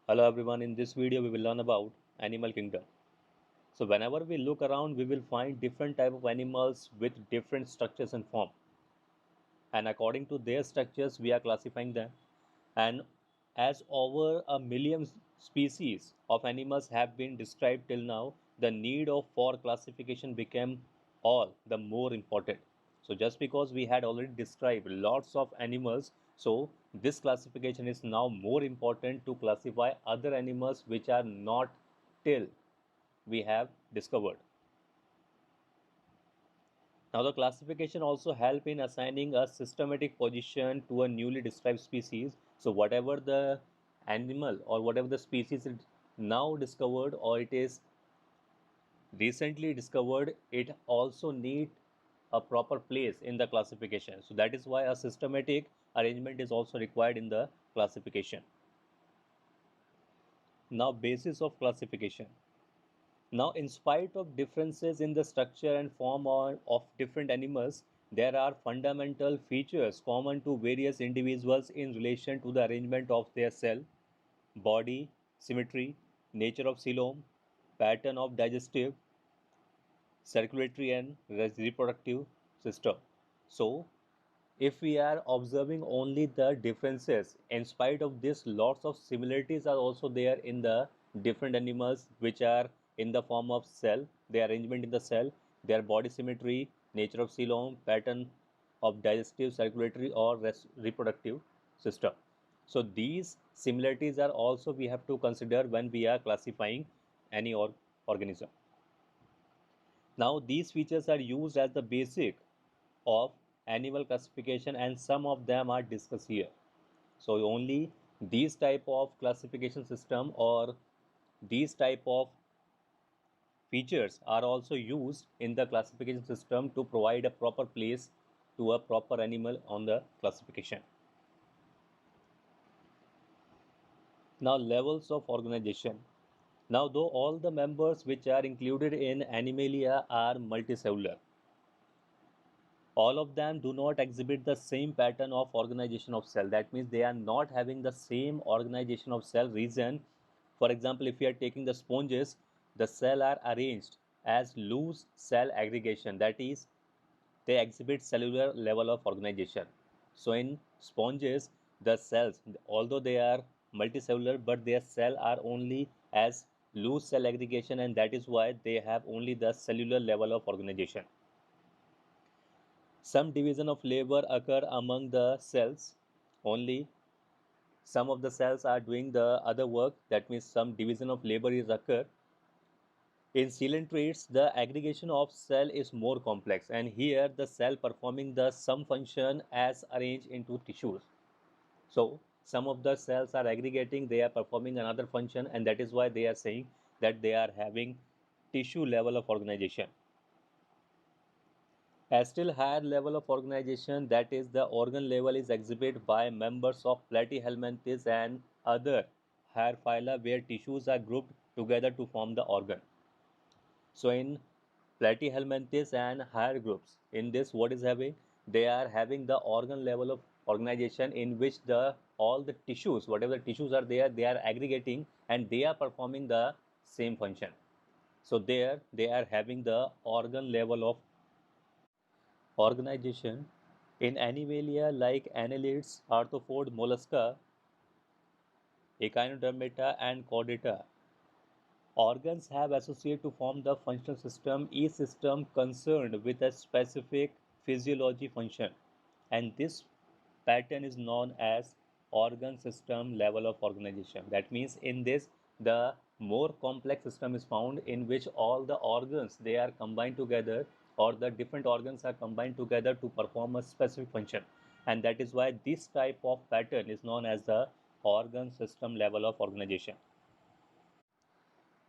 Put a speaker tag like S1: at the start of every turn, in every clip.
S1: Hello everyone, in this video we will learn about animal kingdom. So whenever we look around we will find different type of animals with different structures and form, and according to their structures we are classifying them. And as over a million species of animals have been described till now, the need of for classification became all the more important. So just because we had already described lots of animals, so this classification is now more important to classify other animals which are not till we have discovered. Now, the classification also help in assigning a systematic position to a newly described species. So, whatever the animal or whatever the species is now discovered or it is recently discovered, it also need a proper place in the classification. So, that is why a systematic arrangement is also required in the classification. Now, basis of classification. Now, in spite of differences in the structure and form of different animals, there are fundamental features common to various individuals in relation to the arrangement of their cell, body, symmetry, nature of coelom, pattern of digestive, circulatory, and reproductive system. So, if we are observing only the differences, in spite of this, lots of similarities are also there in the different animals which are in the form of cell, their arrangement in the cell, their body symmetry, nature of coelom, pattern of digestive, circulatory, or reproductive system. So these similarities are also we have to consider when we are classifying any organism. Now these features are used as the basic of animal classification and some of them are discussed here. So only these type of classification system or these type of features are also used in the classification system to provide a proper place to a proper animal on the classification. Now levels of organization. Now though all the members which are included in Animalia are multicellular, all of them do not exhibit the same pattern of organization of cell. That means they are not having the same organization of cell region. For example, if we are taking the sponges, the cell are arranged as loose cell aggregation. That is, they exhibit cellular level of organization. So in sponges, the cells, although they are multicellular, but their cell are only as loose cell aggregation, and that is why they have only the cellular level of organization. Some division of labor occur among the cells. Only some of the cells are doing the other work. That means some division of labor is occur. In coelentrates, the aggregation of cell is more complex, and here the cell performing the some function as arranged into tissues. So some of the cells are aggregating, they are performing another function, and that is why they are saying that they are having tissue level of organization. A still higher level of organization, that is the organ level, is exhibited by members of Platyhelminthes and other higher phyla where tissues are grouped together to form the organ. So in Platyhelminthes and higher groups, in this what is having? They are having the organ level of organization in which the all the tissues, whatever the tissues are there, they are aggregating and they are performing the same function. So there they are having the organ level of organization. In Animalia like annelids, arthropod, mollusca, echinodermata, and chordata, organs have associated to form the functional system, each system concerned with a specific physiology function. And this pattern is known as organ system level of organization. That means in this, the more complex system is found in which all the organs they are combined together or the different organs are combined together to perform a specific function. And that is why this type of pattern is known as the organ system level of organization.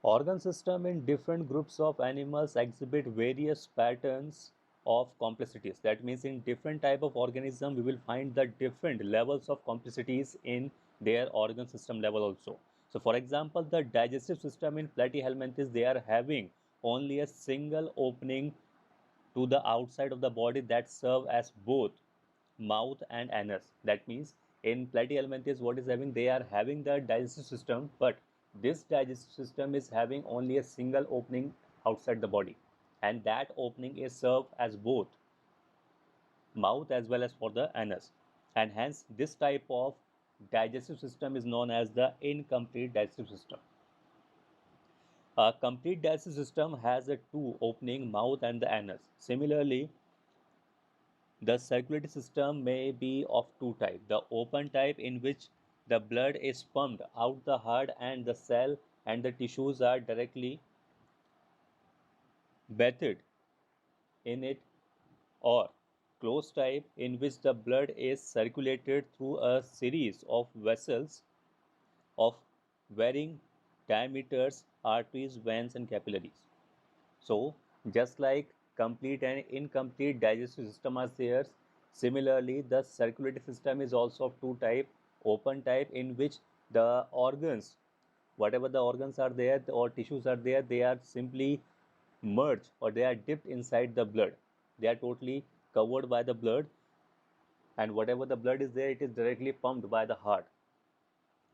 S1: Organ system in different groups of animals exhibit various patterns of complexities. That means in different type of organism, we will find the different levels of complexities in their organ system level also. So for example, the digestive system in Platyhelminthes, they are having only a single opening to the outside of the body that serve as both mouth and anus. That means In platyhelminthes, what is having? They are having the digestive system, but this digestive system is having only a single opening outside the body, and that opening is served as both mouth as well as for the anus, and hence this type of digestive system is known as the incomplete digestive system. A complete digestive system has a two opening mouth and the anus. Similarly, the circulatory system may be of two types. The open type, in which the blood is pumped out the heart and the cell and the tissues are directly bathed in it, or closed type, in which the blood is circulated through a series of vessels of varying diameters, arteries, veins, and capillaries. So, just like complete and incomplete digestive system are there, similarly the circulatory system is also of two type: open type, in which the organs, whatever the organs are there or tissues are there, they are simply merged or they are dipped inside the blood. They are totally covered by the blood, and whatever the blood is there, it is directly pumped by the heart.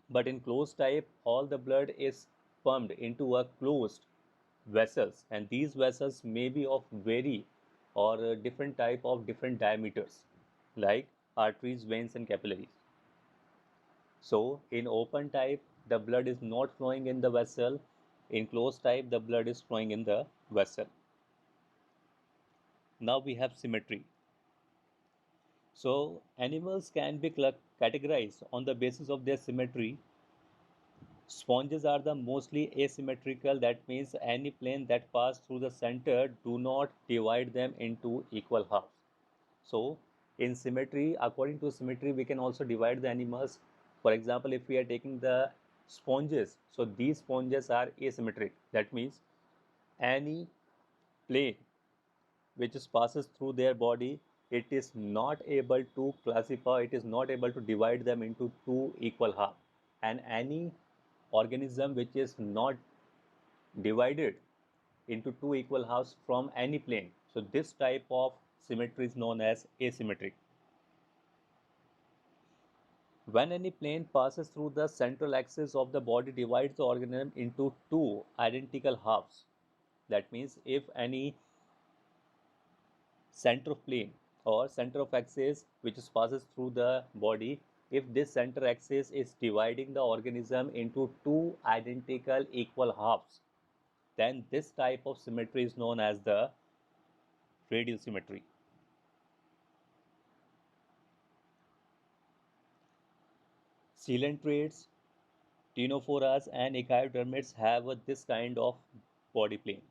S1: But in closed type, all the blood is pumped into a closed vessels, and these vessels may be of vary or different type of different diameters, like arteries, veins, and capillaries. So in open type, the blood is not flowing in the vessel. In closed type, the blood is flowing in the vessel. Now we have symmetry. So animals can be categorized on the basis of their symmetry. Sponges are the mostly asymmetrical. That means any plane that pass through the center do not divide them into equal halves. So in symmetry, according to symmetry, we can also divide the animals. For example, if we are taking the sponges, so these sponges are asymmetric. That means any plane which is passes through their body, it is not able to classify, it is not able to divide them into two equal halves. And any organism which is not divided into two equal halves from any plane, so this type of symmetry is known as asymmetric. When any plane passes through the central axis of the body, divides the organism into two identical halves. That means if any center of plane or center of axis which passes through the body, if this center axis is dividing the organism into two identical equal halves, then this type of symmetry is known as the radial symmetry. Coelentrates, ctenophoras, and echinodermids have this kind of body plane.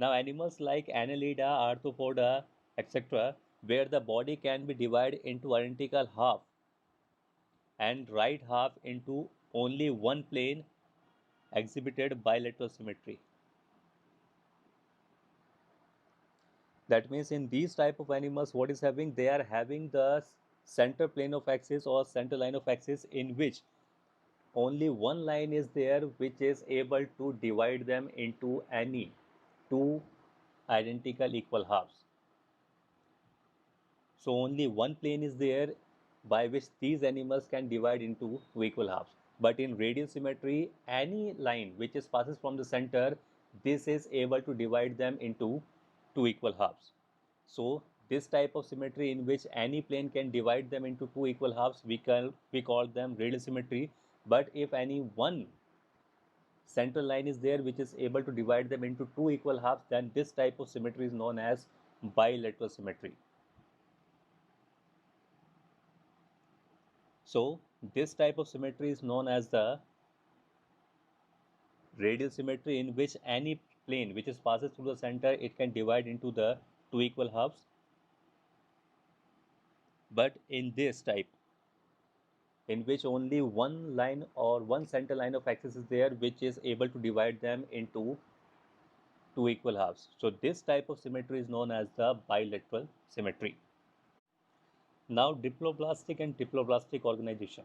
S1: Now, animals like Annelida, Arthropoda, etc., where the body can be divided into identical half and right half into only one plane, exhibited bilateral symmetry. That means in these type of animals, what is having? They are having the center plane of axis or center line of axis, in which only one line is there which is able to divide them into any two identical equal halves. So only one plane is there by which these animals can divide into two equal halves. But in radial symmetry, any line which is passes from the center, this is able to divide them into two equal halves. So this type of symmetry, in which any plane can divide them into two equal halves, we call them radial symmetry. But if any one central line is there which is able to divide them into two equal halves, then this type of symmetry is known as bilateral symmetry. So this type of symmetry is known as the radial symmetry, in which any plane which is passes through the center, it can divide into the two equal halves. But in this type, in which only one line or one center line of axis is there which is able to divide them into two equal halves. So this type of symmetry is known as the bilateral symmetry. Now diploblastic and triploblastic organization.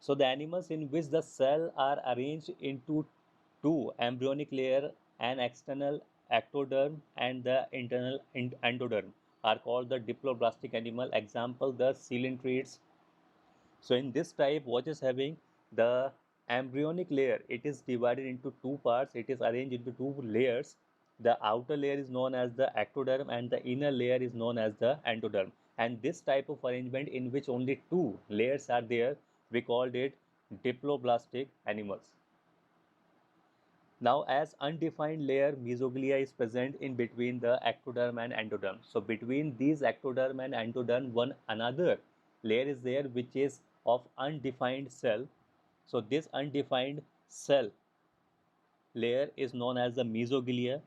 S1: So the animals in which the cell are arranged into two embryonic layer, an external ectoderm and the internal endoderm, are called the diploblastic animal. Example: the coelentrates, So in this type, what is having the embryonic layer, it is divided into two parts. It is arranged into two layers. The outer layer is known as the ectoderm and the inner layer is known as the endoderm. And this type of arrangement in which only two layers are there, we called it diploblastic animals. Now, as undefined layer, mesoglia is present in between the ectoderm and endoderm. So, between these ectoderm and endoderm, one another layer is there which is of undefined cell. So, this undefined cell layer is known as the mesoglia,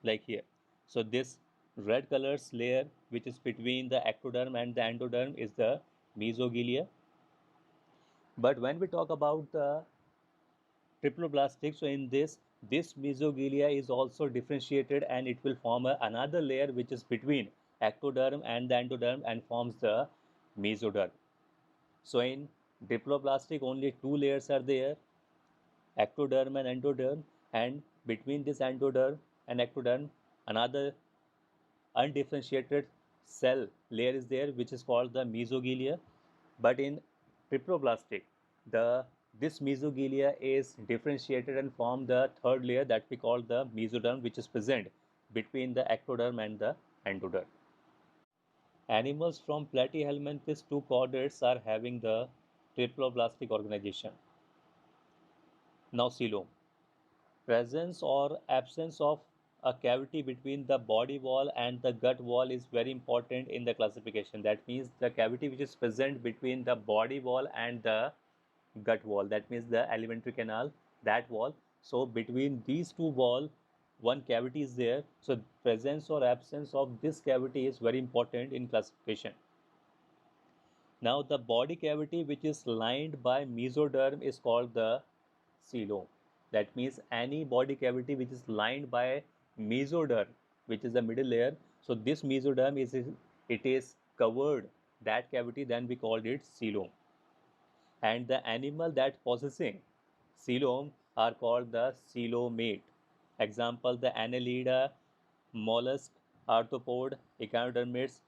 S1: like here. So, this red colors layer which is between the ectoderm and the endoderm is the mesoglia. But when we talk about the triploblastic, so in this mesoglia is also differentiated and it will form another layer which is between ectoderm and the endoderm and forms the mesoderm. So in diploblastic only two layers are there, ectoderm and endoderm, and between this endoderm and ectoderm another undifferentiated cell layer is there which is called the mesoglia. But in triploblastic, the this mesogilia is differentiated and form the third layer that we call the mesoderm, which is present between the ectoderm and the endoderm. Animals from Platyhelminthes to chordates are having the triploblastic organization. Now, coelom. Presence or absence of a cavity between the body wall and the gut wall is very important in the classification. That means the cavity which is present between the body wall and the gut wall, that means the alimentary canal, that wall. So between these two wall one cavity is there, so presence or absence of this cavity is very important in classification. Now the body cavity which is lined by mesoderm is called the coelom. That means any body cavity which is lined by mesoderm, which is the middle layer, so this mesoderm is it is covered that cavity, then we called it coelom. And the animal that possessing coelom are called the coelomate. Example, the Annelida, mollusk, arthropod, echinodermids,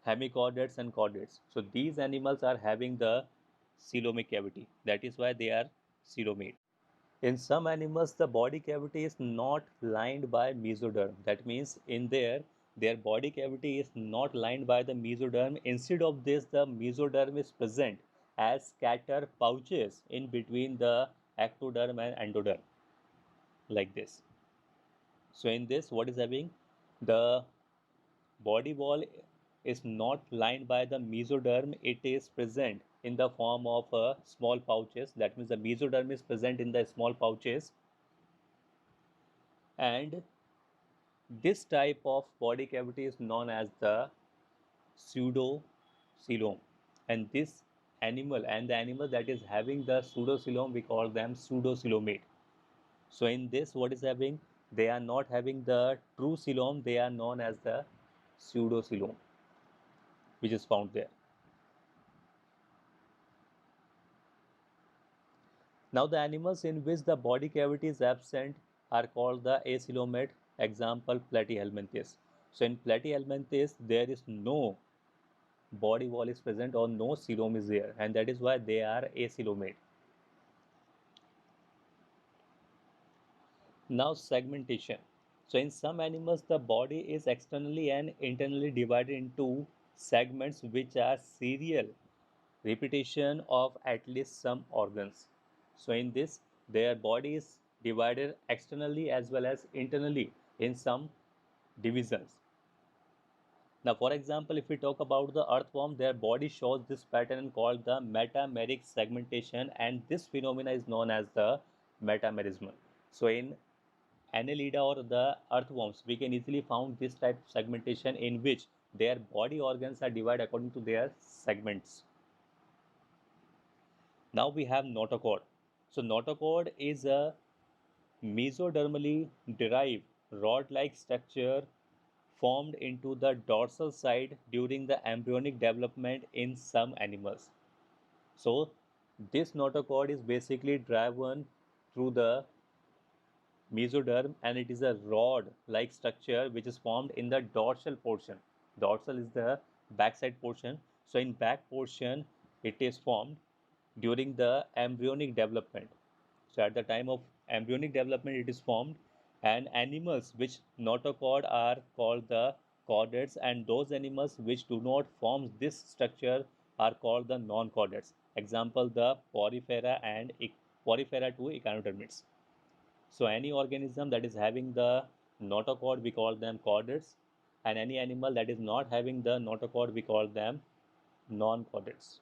S1: hemichordates and chordates. So these animals are having the coelomic cavity. That is why they are coelomate. In some animals, the body cavity is not lined by mesoderm. That means in their body cavity is not lined by the mesoderm. Instead of this, the mesoderm is present as scatter pouches in between the ectoderm and endoderm, like this. So in this, what is having? The body wall is not lined by the mesoderm. It is present in the form of small pouches. That means the mesoderm is present in the small pouches, and this type of body cavity is known as the pseudocoelom. And this animal and the animal that is having the pseudocoelom, we call them pseudocoelomate. So in this, what is having? They are not having the true coelom, they are known as the pseudocoelom, which is found there. Now the animals in which the body cavity is absent are called the acoelomate. Example, Platyhelminthes. So in Platyhelminthes, there is no body wall is present or no coelom is there, and that is why they are acoelomate. Now segmentation. So in some animals the body is externally and internally divided into segments which are serial repetition of at least some organs. So in this, their body is divided externally as well as internally in some divisions. Now, for example, if we talk about the earthworm, their body shows this pattern called the metameric segmentation, and this phenomena is known as the metamerism. So, in Annelida or the earthworms, we can easily found this type of segmentation in which their body organs are divided according to their segments. Now we have notochord. So, notochord is a mesodermally derived rod-like structure formed into the dorsal side during the embryonic development in some animals. So this notochord is basically driven through the mesoderm, and it is a rod-like structure which is formed in the dorsal portion. Dorsal is the backside portion. So in back portion, it is formed during the embryonic development. So at the time of embryonic development, it is formed, and animals which notochord are called the chordates, and those animals which do not form this structure are called the non-chordates. Example, the porifera and porifera to echinodermids. So any organism that is having the notochord, we call them chordates, and any animal that is not having the notochord, we call them non-chordates.